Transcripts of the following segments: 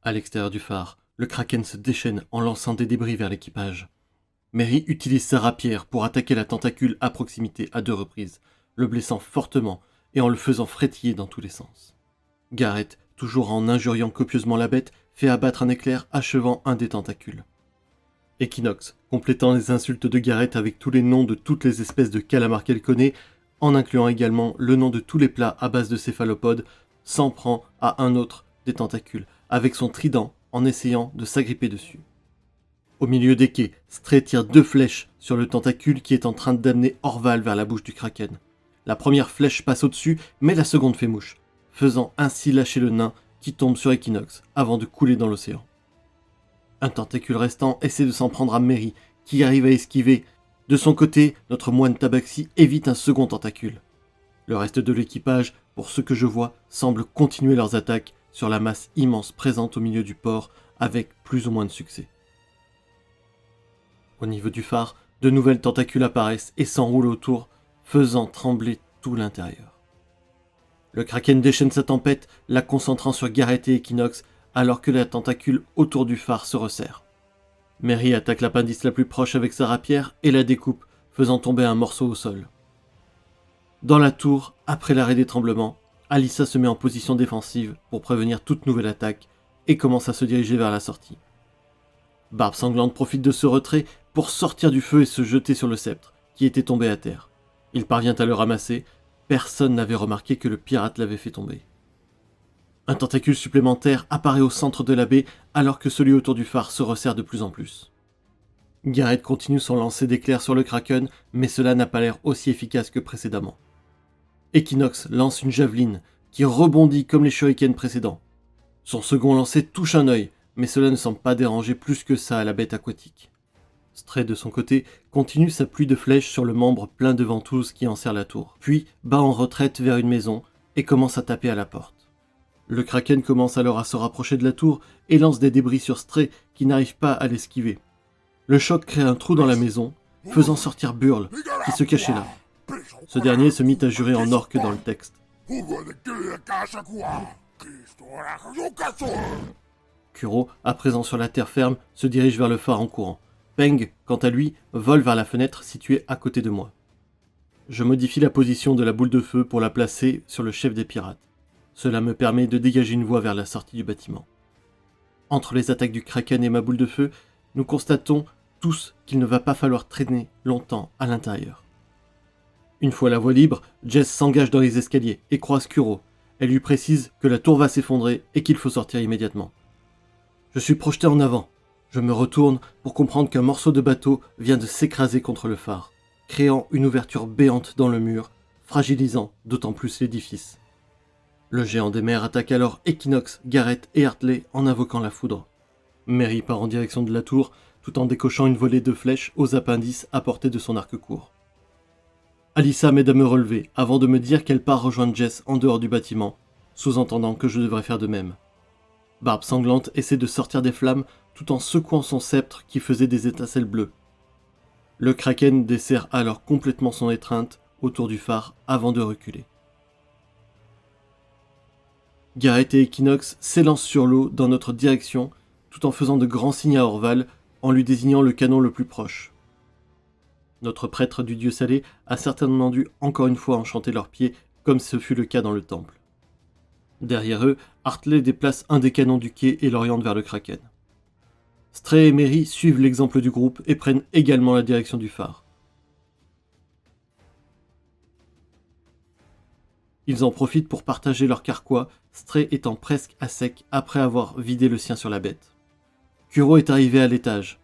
À l'extérieur du phare, le kraken se déchaîne en lançant des débris vers l'équipage. Mary utilise sa rapière pour attaquer la tentacule à proximité à 2 reprises, le blessant fortement et en le faisant frétiller dans tous les sens. Garrett, toujours en injuriant copieusement la bête, fait abattre un éclair achevant un des tentacules. Equinox, complétant les insultes de Garrett avec tous les noms de toutes les espèces de calamars qu'elle connaît, en incluant également le nom de tous les plats à base de céphalopodes, s'en prend à un autre des tentacules, avec son trident en essayant de s'agripper dessus. Au milieu des quais, Stray tire 2 flèches sur le tentacule qui est en train d'amener Orval vers la bouche du kraken. La première flèche passe au-dessus, mais la seconde fait mouche, faisant ainsi lâcher le nain qui tombe sur Equinox avant de couler dans l'océan. Un tentacule restant essaie de s'en prendre à Mary, qui arrive à esquiver. De son côté, notre moine Tabaxi évite un second tentacule. Le reste de l'équipage, pour ce que je vois, semble continuer leurs attaques sur la masse immense présente au milieu du port, avec plus ou moins de succès. Au niveau du phare, de nouvelles tentacules apparaissent et s'enroulent autour, faisant trembler tout l'intérieur. Le kraken déchaîne sa tempête, la concentrant sur Garrett et Equinox, alors que la tentacule autour du phare se resserre. Mary attaque l'appendice la plus proche avec sa rapière et la découpe, faisant tomber un morceau au sol. Dans la tour, après l'arrêt des tremblements, Alyssa se met en position défensive pour prévenir toute nouvelle attaque et commence à se diriger vers la sortie. Barbe Sanglante profite de ce retrait pour sortir du feu et se jeter sur le sceptre, qui était tombé à terre. Il parvient à le ramasser, personne n'avait remarqué que le pirate l'avait fait tomber. Un tentacule supplémentaire apparaît au centre de la baie alors que celui autour du phare se resserre de plus en plus. Garrett continue son lancer d'éclairs sur le kraken, mais cela n'a pas l'air aussi efficace que précédemment. Equinox lance une javeline qui rebondit comme les shurikens précédents. Son second lancer touche un œil, mais cela ne semble pas déranger plus que ça à la bête aquatique. Stray, de son côté, continue sa pluie de flèches sur le membre plein de ventouses qui enserre la tour, puis bat en retraite vers une maison et commence à taper à la porte. Le kraken commence alors à se rapprocher de la tour et lance des débris sur Stray qui n'arrive pas à l'esquiver. Le choc crée un trou dans la maison, faisant sortir Burl, qui se cachait là. Ce dernier se mit à jurer en orque dans le texte. Kuro, à présent sur la terre ferme, se dirige vers le phare en courant. Peng, quant à lui, vole vers la fenêtre située à côté de moi. Je modifie la position de la boule de feu pour la placer sur le chef des pirates. Cela me permet de dégager une voie vers la sortie du bâtiment. Entre les attaques du kraken et ma boule de feu, nous constatons tous qu'il ne va pas falloir traîner longtemps à l'intérieur. Une fois la voie libre, Jess s'engage dans les escaliers et croise Kuro. Elle lui précise que la tour va s'effondrer et qu'il faut sortir immédiatement. Je suis projeté en avant. Je me retourne pour comprendre qu'un morceau de bateau vient de s'écraser contre le phare, créant une ouverture béante dans le mur, fragilisant d'autant plus l'édifice. Le géant des mers attaque alors Equinox, Garrett et Hartley en invoquant la foudre. Mary part en direction de la tour, tout en décochant une volée de flèches aux appendices à portée de son arc court. Alyssa m'aide à me relever, avant de me dire qu'elle part rejoindre Jess en dehors du bâtiment, sous-entendant que je devrais faire de même. Barbe Sanglante essaie de sortir des flammes tout en secouant son sceptre qui faisait des étincelles bleues. Le kraken desserre alors complètement son étreinte autour du phare avant de reculer. Garrett et Equinox s'élancent sur l'eau dans notre direction tout en faisant de grands signes à Orval en lui désignant le canon le plus proche. Notre prêtre du dieu salé a certainement dû encore une fois enchanter leurs pieds comme ce fut le cas dans le temple. Derrière eux, Hartley déplace un des canons du quai et l'oriente vers le kraken. Stray et Mary suivent l'exemple du groupe et prennent également la direction du phare. Ils en profitent pour partager leur carquois, Stray étant presque à sec après avoir vidé le sien sur la bête. Kuro est arrivé à l'étage.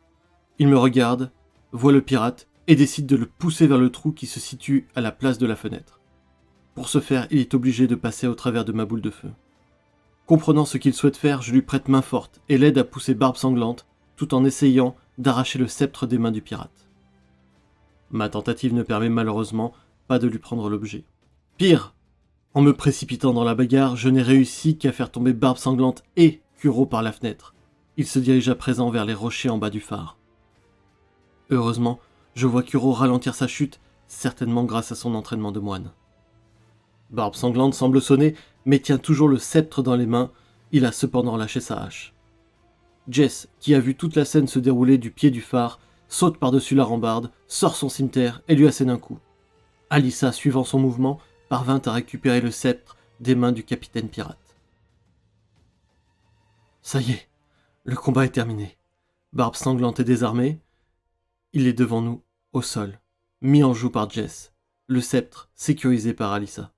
Il me regarde, voit le pirate et décide de le pousser vers le trou qui se situe à la place de la fenêtre. Pour ce faire, il est obligé de passer au travers de ma boule de feu. Comprenant ce qu'il souhaite faire, je lui prête main forte et l'aide à pousser Barbe Sanglante, tout en essayant d'arracher le sceptre des mains du pirate. Ma tentative ne permet malheureusement pas de lui prendre l'objet. Pire, en me précipitant dans la bagarre, je n'ai réussi qu'à faire tomber Barbe Sanglante et Kuro par la fenêtre. Il se dirige à présent vers les rochers en bas du phare. Heureusement, je vois Kuro ralentir sa chute, certainement grâce à son entraînement de moine. Barbe Sanglante semble sonner, mais tient toujours le sceptre dans les mains. Il a cependant lâché sa hache. Jess, qui a vu toute la scène se dérouler du pied du phare, saute par-dessus la rambarde, sort son cimeterre et lui assène un coup. Alyssa, suivant son mouvement, parvint à récupérer le sceptre des mains du capitaine pirate. Ça y est, le combat est terminé. Barbe sanglante est désarmée. Il est devant nous, au sol, mis en joue par Jess, le sceptre sécurisé par Alyssa.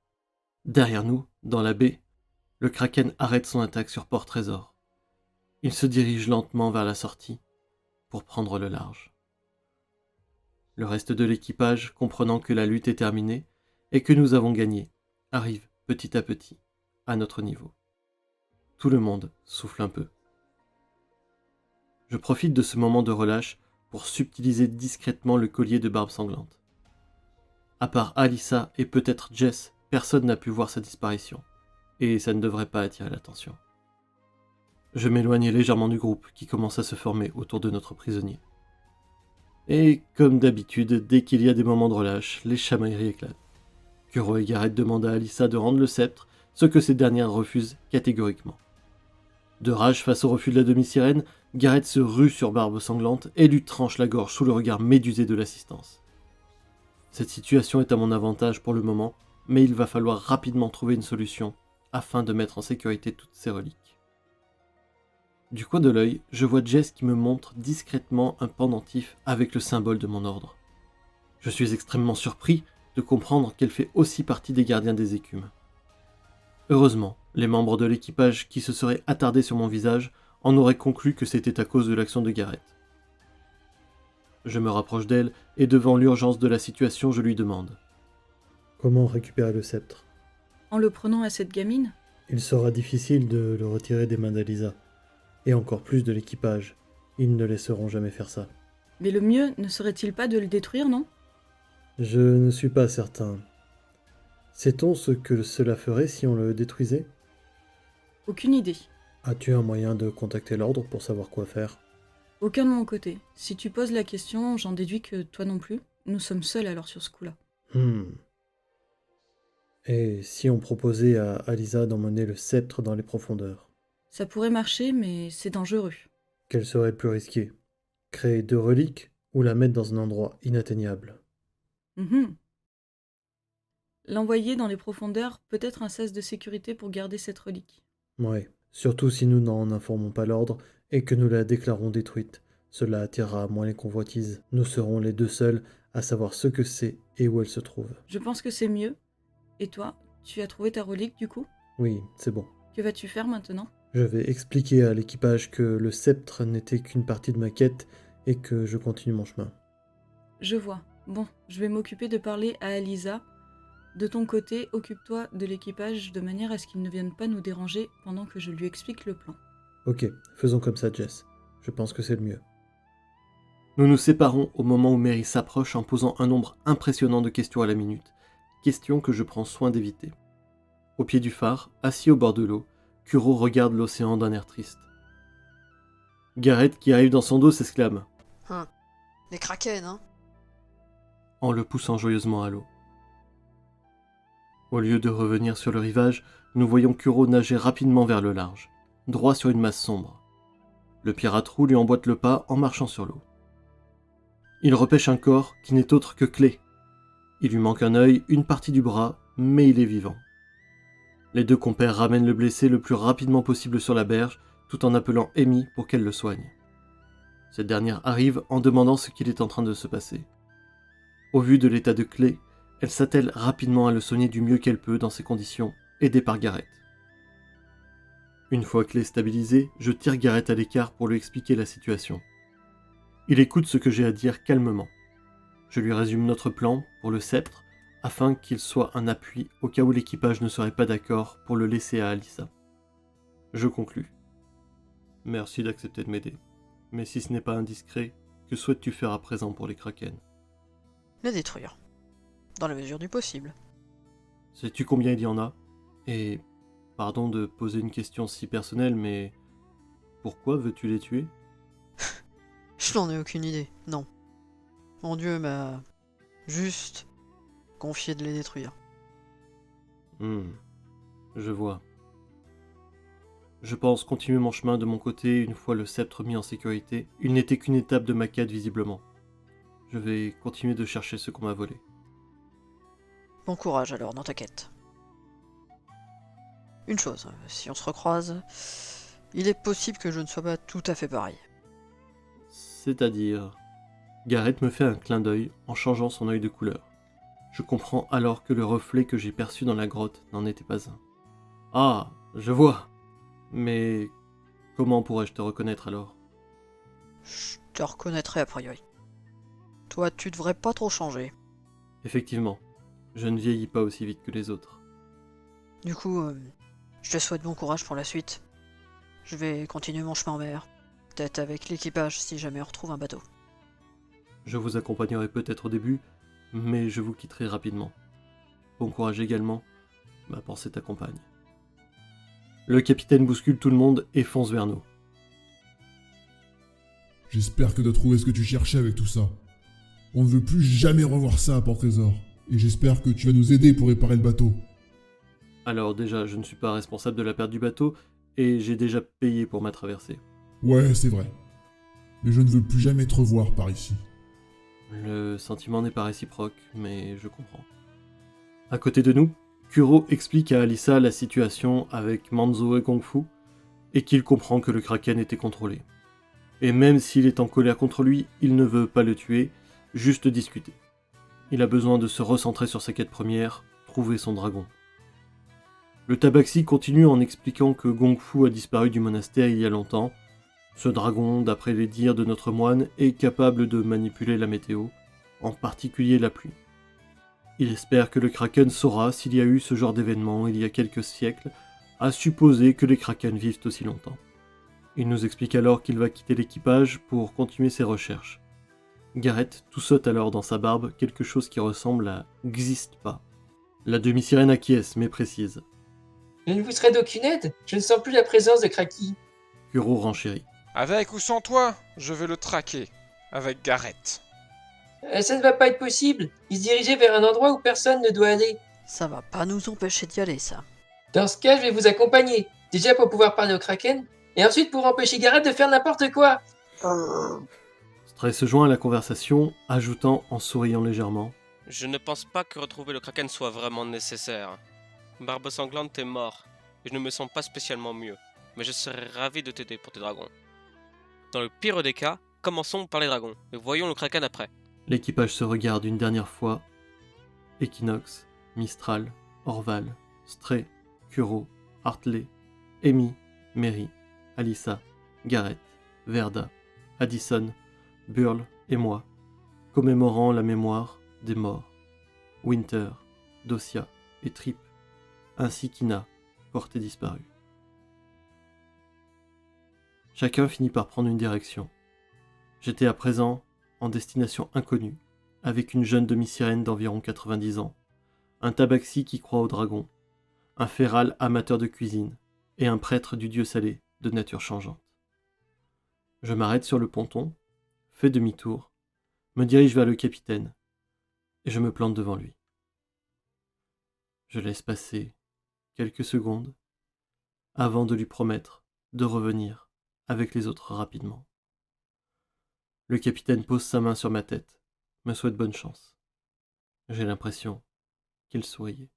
Derrière nous, dans la baie, le Kraken arrête son attaque sur Port Trésor. Il se dirige lentement vers la sortie pour prendre le large. Le reste de l'équipage, comprenant que la lutte est terminée et que nous avons gagné, arrive petit à petit à notre niveau. Tout le monde souffle un peu. Je profite de ce moment de relâche pour subtiliser discrètement le collier de Barbe sanglante. À part Alyssa et peut-être Jess, personne n'a pu voir sa disparition, et ça ne devrait pas attirer l'attention. Je m'éloigne légèrement du groupe qui commence à se former autour de notre prisonnier. Et comme d'habitude, dès qu'il y a des moments de relâche, les chamailleries éclatent. Kuro et Gareth demandent à Alyssa de rendre le sceptre, ce que cette dernière refuse catégoriquement. De rage face au refus de la demi-sirène, Gareth se rue sur Barbe sanglante et lui tranche la gorge sous le regard médusé de l'assistance. Cette situation est à mon avantage pour le moment, mais il va falloir rapidement trouver une solution afin de mettre en sécurité toutes ces reliques. Du coin de l'œil, je vois Jess qui me montre discrètement un pendentif avec le symbole de mon ordre. Je suis extrêmement surpris de comprendre qu'elle fait aussi partie des gardiens des écumes. Heureusement, les membres de l'équipage qui se seraient attardés sur mon visage en auraient conclu que c'était à cause de l'action de Gareth. Je me rapproche d'elle et devant l'urgence de la situation, je lui demande. Comment récupérer le sceptre ? En le prenant à cette gamine ? Il sera difficile de le retirer des mains d'Alyssa, et encore plus de l'équipage. Ils ne laisseront jamais faire ça. Mais le mieux ne serait-il pas de le détruire, non ? Je ne suis pas certain. Sait-on ce que cela ferait si on le détruisait ? Aucune idée. As-tu un moyen de contacter l'ordre pour savoir quoi faire ? Aucun de mon côté. Si tu poses la question, j'en déduis que toi non plus. Nous sommes seuls alors sur ce coup-là. Et si on proposait à Alyssa d'emmener le sceptre dans les profondeurs ? Ça pourrait marcher, mais c'est dangereux. Quel serait le plus risqué ? Créer 2 reliques ou la mettre dans un endroit inatteignable ? L'envoyer dans les profondeurs peut être un sas de sécurité pour garder cette relique. Ouais, surtout si nous n'en informons pas l'ordre et que nous la déclarons détruite. Cela attirera moins les convoitises. Nous serons les 2 seuls à savoir ce que c'est et où elle se trouve. Je pense que c'est mieux. Et toi, tu as trouvé ta relique du coup ? Oui, c'est bon. Que vas-tu faire maintenant ? Je vais expliquer à l'équipage que le sceptre n'était qu'une partie de ma quête et que je continue mon chemin. Je vois. Bon, je vais m'occuper de parler à Alyssa. De ton côté, occupe-toi de l'équipage de manière à ce qu'il ne vienne pas nous déranger pendant que je lui explique le plan. Ok, faisons comme ça, Jess. Je pense que c'est le mieux. Nous nous séparons au moment où Mary s'approche en posant un nombre impressionnant de questions à la minute. Questions que je prends soin d'éviter. Au pied du phare, assis au bord de l'eau, Kuro regarde l'océan d'un air triste. Gareth, qui arrive dans son dos, s'exclame. Les kraken, hein ? En le poussant joyeusement à l'eau. Au lieu de revenir sur le rivage, nous voyons Kuro nager rapidement vers le large, droit sur une masse sombre. Le pirate roux lui emboîte le pas en marchant sur l'eau. Il repêche un corps qui n'est autre que Clé. Il lui manque un œil, une partie du bras, mais il est vivant. Les 2 compères ramènent le blessé le plus rapidement possible sur la berge, tout en appelant Amy pour qu'elle le soigne. Cette dernière arrive en demandant ce qu'il est en train de se passer. Au vu de l'état de Clé, elle s'attelle rapidement à le soigner du mieux qu'elle peut dans ces conditions, aidée par Gareth. Une fois Clé stabilisée, je tire Gareth à l'écart pour lui expliquer la situation. Il écoute ce que j'ai à dire calmement. Je lui résume notre plan pour le sceptre, afin qu'il soit un appui au cas où l'équipage ne serait pas d'accord pour le laisser à Alyssa. Je conclus. Merci d'accepter de m'aider. Mais si ce n'est pas indiscret, que souhaites-tu faire à présent pour les kraken ? Les détruire. Dans la mesure du possible. Sais-tu combien il y en a ? Et, pardon de poser une question si personnelle, mais pourquoi veux-tu les tuer ? Je n'en ai aucune idée, non. Mon dieu m'a juste confié de les détruire. Je vois. Je pense continuer mon chemin de mon côté une fois le sceptre mis en sécurité. Il n'était qu'une étape de ma quête visiblement. Je vais continuer de chercher ce qu'on m'a volé. Bon courage alors dans ta quête. Une chose, si on se recroise, il est possible que je ne sois pas tout à fait pareil. C'est-à-dire... Gareth me fait un clin d'œil en changeant son œil de couleur. Je comprends alors que le reflet que j'ai perçu dans la grotte n'en était pas un. Ah, je vois. Mais comment pourrais-je te reconnaître alors? Je te reconnaîtrai a priori. Toi, tu devrais pas trop changer. Effectivement, je ne vieillis pas aussi vite que les autres. Du coup, je te souhaite bon courage pour la suite. Je vais continuer mon chemin en mer. Peut-être avec l'équipage si jamais on retrouve un bateau. Je vous accompagnerai peut-être au début, mais je vous quitterai rapidement. Bon courage également, ma pensée t'accompagne. Le capitaine bouscule tout le monde et fonce vers nous. J'espère que tu as trouvé ce que tu cherchais avec tout ça. On ne veut plus jamais revoir ça à Port-Trésor. Et j'espère que tu vas nous aider pour réparer le bateau. Alors déjà, je ne suis pas responsable de la perte du bateau, et j'ai déjà payé pour ma traversée. Ouais, c'est vrai. Mais je ne veux plus jamais te revoir par ici. Le sentiment n'est pas réciproque, mais je comprends. À côté de nous, Kuro explique à Alyssa la situation avec Manzo et Kung Fu, et qu'il comprend que le Kraken était contrôlé. Et même s'il est en colère contre lui, il ne veut pas le tuer, juste discuter. Il a besoin de se recentrer sur sa quête première, trouver son dragon. Le tabaxi continue en expliquant que Gong Fu a disparu du monastère il y a longtemps. Ce dragon, d'après les dires de notre moine, est capable de manipuler la météo, en particulier la pluie. Il espère que le Kraken saura s'il y a eu ce genre d'événement il y a quelques siècles, à supposer que les Kraken vivent aussi longtemps. Il nous explique alors qu'il va quitter l'équipage pour continuer ses recherches. Gareth tout saute alors dans sa barbe quelque chose qui ressemble à « Xiste pas ». La demi-sirène acquiesce mais précise. Je ne vous serai d'aucune aide. Je ne sens plus la présence de Kraki. Kuro renchérit. Avec ou sans toi, je vais le traquer. Avec Gareth. Ça ne va pas être possible. Il se dirigeait vers un endroit où personne ne doit aller. Ça va pas nous empêcher d'y aller, ça. Dans ce cas, je vais vous accompagner. Déjà pour pouvoir parler au Kraken, et ensuite pour empêcher Gareth de faire n'importe quoi. Stray se joint à la conversation, ajoutant en souriant légèrement. Je ne pense pas que retrouver le Kraken soit vraiment nécessaire. Barbe Sanglante est mort, et je ne me sens pas spécialement mieux, mais je serais ravi de t'aider pour tes dragons. Dans le pire des cas, commençons par les dragons, et voyons le Kraken après. L'équipage se regarde une dernière fois. Equinox, Mistral, Orval, Stray, Kuro, Hartley, Amy, Mary, Alyssa, Gareth, Verda, Addison, Burl et moi, commémorant la mémoire des morts. Winter, Dosia et Trip, ainsi qu'Ina, portée disparue. Chacun finit par prendre une direction. J'étais à présent en destination inconnue, avec une jeune demi-sirène d'environ 90 ans, un tabaxi qui croit au dragon, un féral amateur de cuisine, et un prêtre du dieu salé, de nature changeante. Je m'arrête sur le ponton, fais demi-tour, me dirige vers le capitaine, et je me plante devant lui. Je laisse passer quelques secondes, avant de lui promettre de revenir avec les autres rapidement. Le capitaine pose sa main sur ma tête, me souhaite bonne chance. J'ai l'impression qu'il souriait.